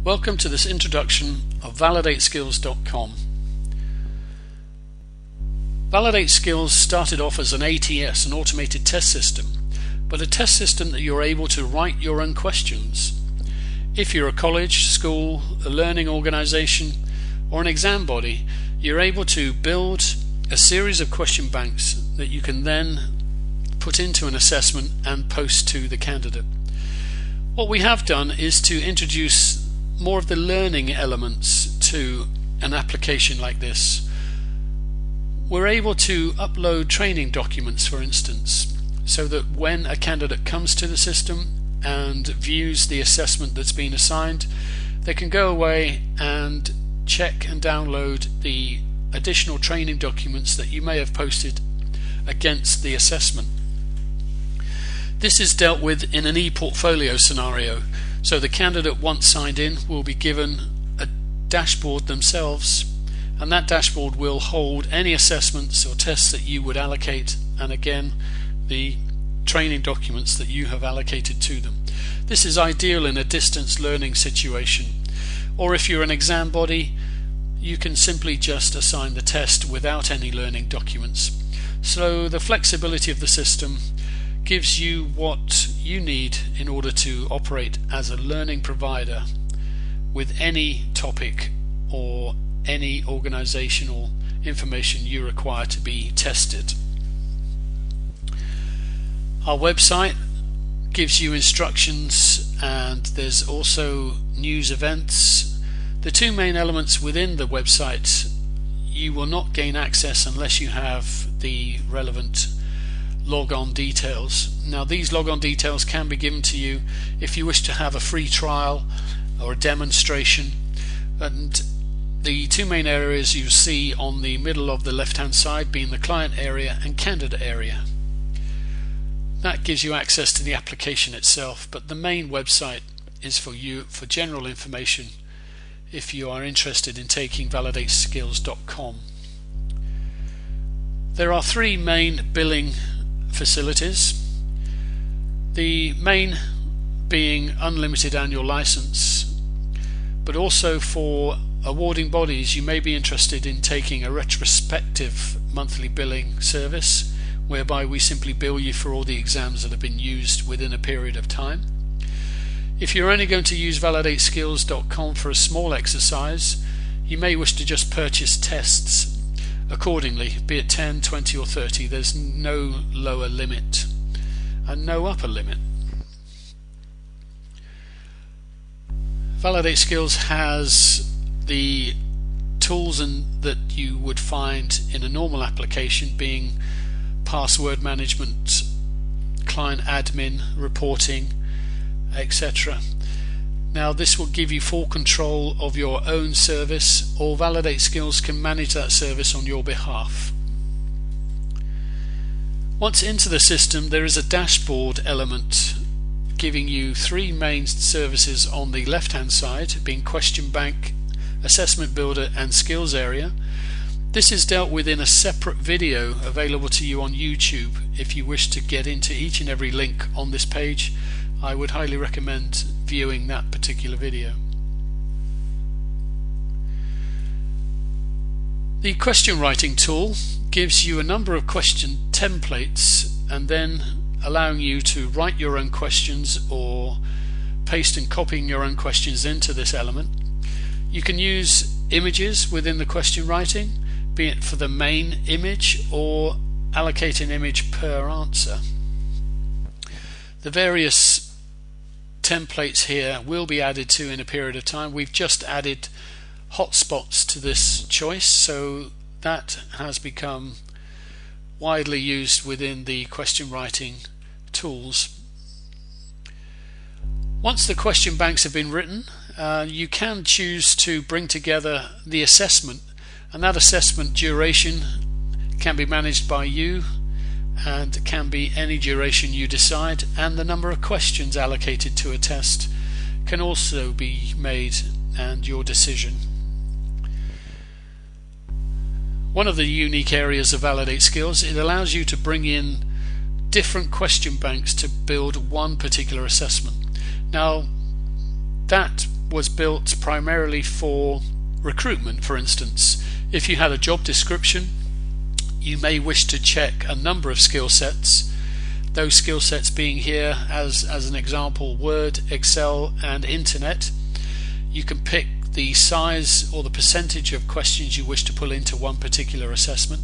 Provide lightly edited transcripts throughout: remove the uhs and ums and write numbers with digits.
Welcome to this introduction of validateskills.com. Validate Skills started off as an ATS, an automated test system, but a test system that you're able to write your own questions. If you're a college, school, a learning organization, or an exam body, you're able to build a series of question banks that you can then put into an assessment and post to the candidate. What we have done is to introduce more of the learning elements to an application like this. We're able to upload training documents, for instance, so that when a candidate comes to the system and views the assessment that's been assigned, they can go away and check and download the additional training documents that you may have posted against the assessment. This is dealt with in an e-portfolio scenario. So the candidate, once signed in, will be given a dashboard themselves, and that dashboard will hold any assessments or tests that you would allocate, and again the training documents that you have allocated to them. This is ideal in a distance learning situation, or if you're an exam body, you can simply just assign the test without any learning documents. So the flexibility of the system gives you what you need in order to operate as a learning provider with any topic or any organizational information you require to be tested. Our website gives you instructions, and there's also news events. The two main elements within the website, you will not gain access unless you have the relevant log-on details. Now, these log-on details can be given to you if you wish to have a free trial or a demonstration, and the two main areas you see on the middle of the left hand side being the client area and candidate area. That gives you access to the application itself, but the main website is for you for general information if you are interested in taking validateskills.com. There are three main billing facilities, the main being unlimited annual license, but also for awarding bodies you may be interested in taking a retrospective monthly billing service, whereby we simply bill you for all the exams that have been used within a period of time. If you're only going to use validateskills.com for a small exercise, you may wish to just purchase tests accordingly, be it 10, 20 or 30. There's no lower limit and no upper limit. Validate Skills has the tools that you would find in a normal application, being password management, client admin, reporting, etc. Now, this will give you full control of your own service, or Validate Skills can manage that service on your behalf. Once into the system, there is a dashboard element giving you three main services on the left hand side, being Question Bank, Assessment Builder and Skills Area. This is dealt with in a separate video available to you on YouTube. If you wish to get into each and every link on this page, I would highly recommend viewing that particular video. The question writing tool gives you a number of question templates, and then allowing you to write your own questions or paste and copying your own questions into this element. You can use images within the question writing, be it for the main image or allocate an image per answer. The various templates here will be added to in a period of time. We've just added hotspots to this choice, so that has become widely used within the question writing tools. Once the question banks have been written, you can choose to bring together the assessment, and that assessment duration can be managed by you and can be any duration you decide, and the number of questions allocated to a test can also be made and your decision. One of the unique areas of Validate Skills, it allows you to bring in different question banks to build one particular assessment. Now, that was built primarily for recruitment. For instance, if you had a job description, you may wish to check a number of skill sets. Those skill sets being here as an example, Word, Excel and Internet. You can pick the size or the percentage of questions you wish to pull into one particular assessment.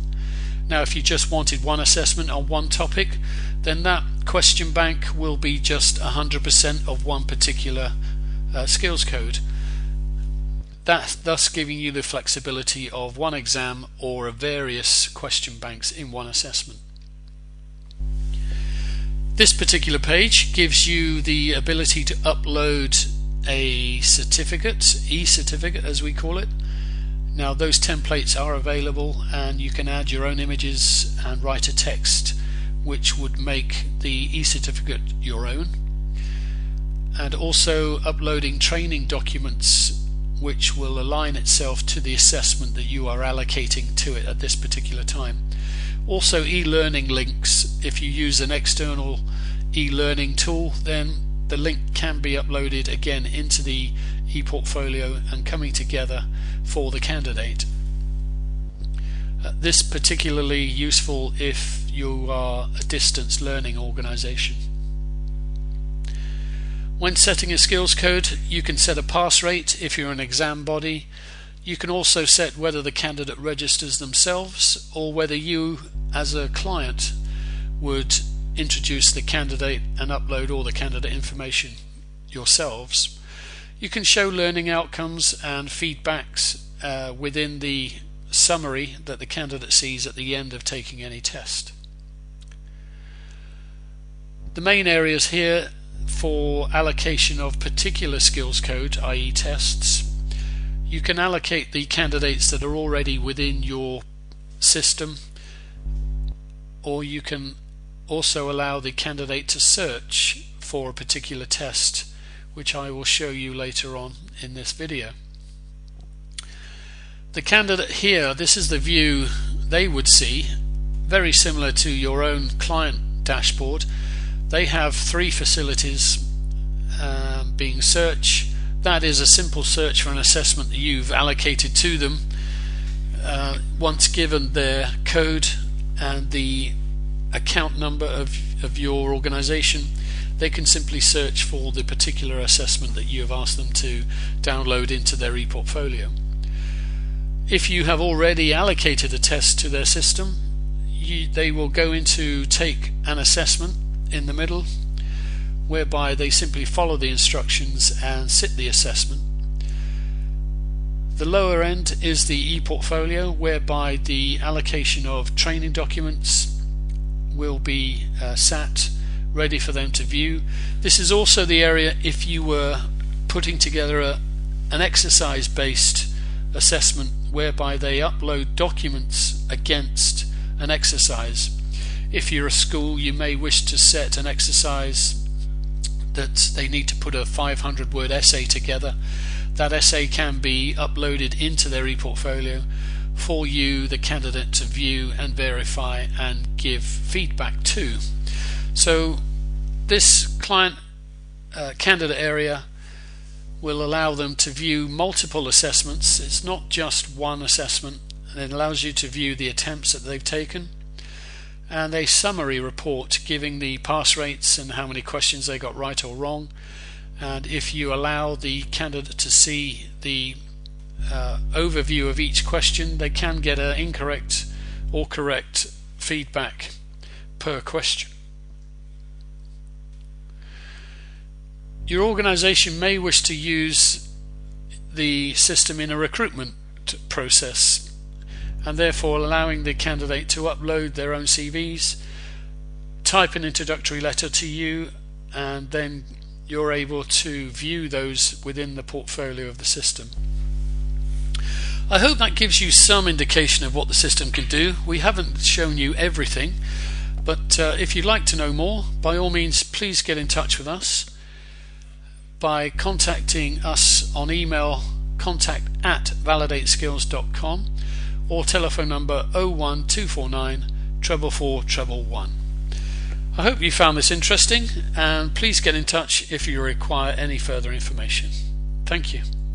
Now if you just wanted one assessment on one topic, then that question bank will be just 100% of one particular skills code. That thus giving you the flexibility of one exam or various question banks in one assessment. This particular page gives you the ability to upload a certificate, e-certificate as we call it. Now those templates are available and you can add your own images and write a text which would make the e-certificate your own, and also uploading training documents which will align itself to the assessment that you are allocating to it at this particular time. Also e-learning links. If you use an external e-learning tool, then the link can be uploaded again into the e-portfolio and coming together for the candidate. This particularly useful if you are a distance learning organization. When setting a skills code, you can set a pass rate if you're an exam body. You can also set whether the candidate registers themselves or whether you as a client would introduce the candidate and upload all the candidate information yourselves. You can show learning outcomes and feedbacks within the summary that the candidate sees at the end of taking any test. The main areas here for allocation of particular skills code, i.e. tests, you can allocate the candidates that are already within your system, or you can also allow the candidate to search for a particular test, which I will show you later on in this video. The candidate here, this is the view they would see, very similar to your own client dashboard. They have three facilities being search. That is a simple search for an assessment that you've allocated to them. Once given their code and the account number of your organization, they can simply search for the particular assessment that you have asked them to download into their e-portfolio. If you have already allocated a test to their system, they will go into take an assessment in the middle, whereby they simply follow the instructions and sit the assessment. The lower end is the e-portfolio, whereby the allocation of training documents will be sat ready for them to view. This is also the area if you were putting together an exercise based assessment whereby they upload documents against an exercise. If you're a school, you may wish to set an exercise that they need to put a 500-word essay together. That essay can be uploaded into their e-portfolio for you, the candidate, to view and verify and give feedback to. So this client candidate area will allow them to view multiple assessments. It's not just one assessment, and it allows you to view the attempts that they've taken and a summary report giving the pass rates and how many questions they got right or wrong. And if you allow the candidate to see the overview of each question, they can get an incorrect or correct feedback per question. Your organization may wish to use the system in a recruitment process, and therefore allowing the candidate to upload their own CVs, type an introductory letter to you, and then you're able to view those within the portfolio of the system. I hope that gives you some indication of what the system can do. We haven't shown you everything, but if you'd like to know more, by all means please get in touch with us by contacting us on email contact@validateskills.com or telephone number 01249 444 111. I hope you found this interesting, and please get in touch if you require any further information. Thank you.